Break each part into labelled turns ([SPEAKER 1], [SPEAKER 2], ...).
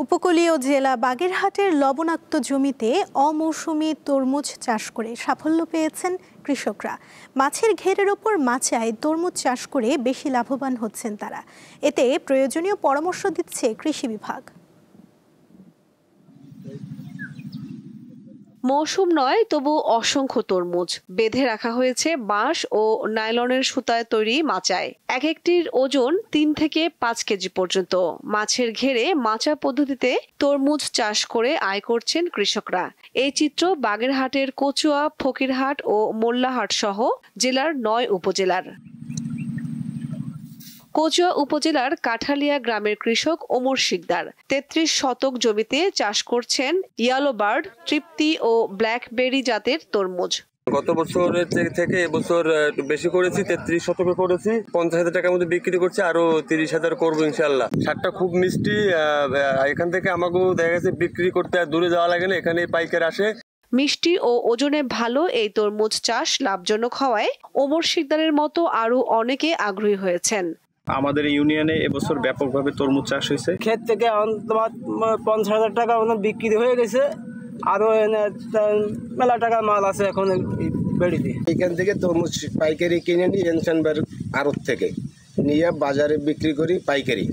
[SPEAKER 1] উপকূলীয় জেলা বাগেরহাটের লবণাক্ত জমিতে অমৌসুমী তরমুজ চাষ করে সাফল্য পেয়েছেন কৃষকরা। মাছের ঘেরের ওপর মাচায় তরমুজ চাষ করে বেশি লাভবান হচ্ছেন তারা। এতে প্রয়োজনীয় পরামর্শ দিচ্ছে কৃষি বিভাগ।
[SPEAKER 2] মৌসুম নয়, তবু অসংখ্য তরমুজ বেঁধে রাখা হয়েছে বাঁশ ও নাইলনের সুতায় তৈরি মাচায়। এক একটির ওজন ৩ থেকে ৫ কেজি পর্যন্ত। মাছের ঘেরে মাচা পদ্ধতিতে তরমুজ চাষ করে আয় করছেন কৃষকরা। এই চিত্র বাগেরহাটের কচুয়া, ফকিরহাট ও মোল্লাহাট সহ জেলার ৯ উপজেলার। কচুয়া উপজেলার কাঠালিয়া গ্রামের কৃষক ওমর শিকদার ৩৩ শতক জমিতে চাষ করছেন ইয়েলো বার্ড, তৃপ্তি ও ব্ল্যাকবেরি জাতের তরমুজ।
[SPEAKER 3] গত বছরের থেকে এবছর বেশি করেছি, ৩৩ শতকে করেছি। ৫০,০০০ টাকার মধ্যে বিক্রি করছি, আরো ৩০,০০০ করবো ইনশাল্লাহ। সারটা খুব মিষ্টি। এখান থেকে আমাকেও দেখা গেছে বিক্রি করতে আর দূরে যাওয়া লাগে না, এখানে পাইকার আসে।
[SPEAKER 2] মিষ্টি ও ওজনে ভালো এই তরমুজ চাষ লাভজনক হওয়ায় ওমর শিকদারের মতো আরো অনেকে আগ্রহী হয়েছেন।
[SPEAKER 4] আমাদের ইউনিয়নে এবছর ব্যাপকভাবে তরমুজ চাষ হয়েছে।
[SPEAKER 5] ক্ষেত থেকে ৫০,০০০ টাকা বিক্রি হয়ে গেছে, আরো মেলা টাকা মাল আছে এখন বেড়িতে।
[SPEAKER 6] এখান থেকে তরমুজ পাইকারি কিনে নিই এনসানবার আড়ত থেকে, নিয়ে বাজারে বিক্রি করি পাইকারি।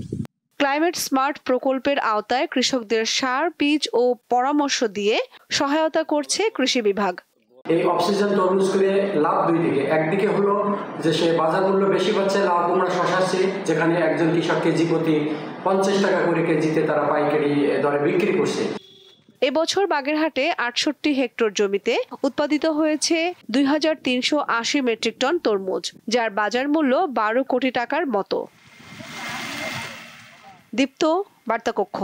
[SPEAKER 2] ক্লাইমেট স্মার্ট প্রকল্পের আওতায় কৃষকদের সার, বীজ ও পরামর্শ দিয়ে সহায়তা করছে কৃষি বিভাগ।
[SPEAKER 7] এই অক্সিজেন তরমুজ করে লাভ দুই দিকে। একদিকে হলো যে সে বাজার মূল্য বেশি পাচ্ছে, লাভ আমরা শশাচ্ছি, যেখানে একজন কৃষক কেজি প্রতি ৫০ টাকা করে কেজিতে তারা পাইকারি দরে বিক্রি করছে।
[SPEAKER 2] এবছর বাগেরহাটে ৬৮ হেক্টর জমিতে উৎপাদিত হয়েছে ২৩৮০ মেট্রিক টন তরমুজ, যার বাজার মূল্য ১২ কোটি টাকার মতো। দীপ্ত, বার্তা কক্ষ।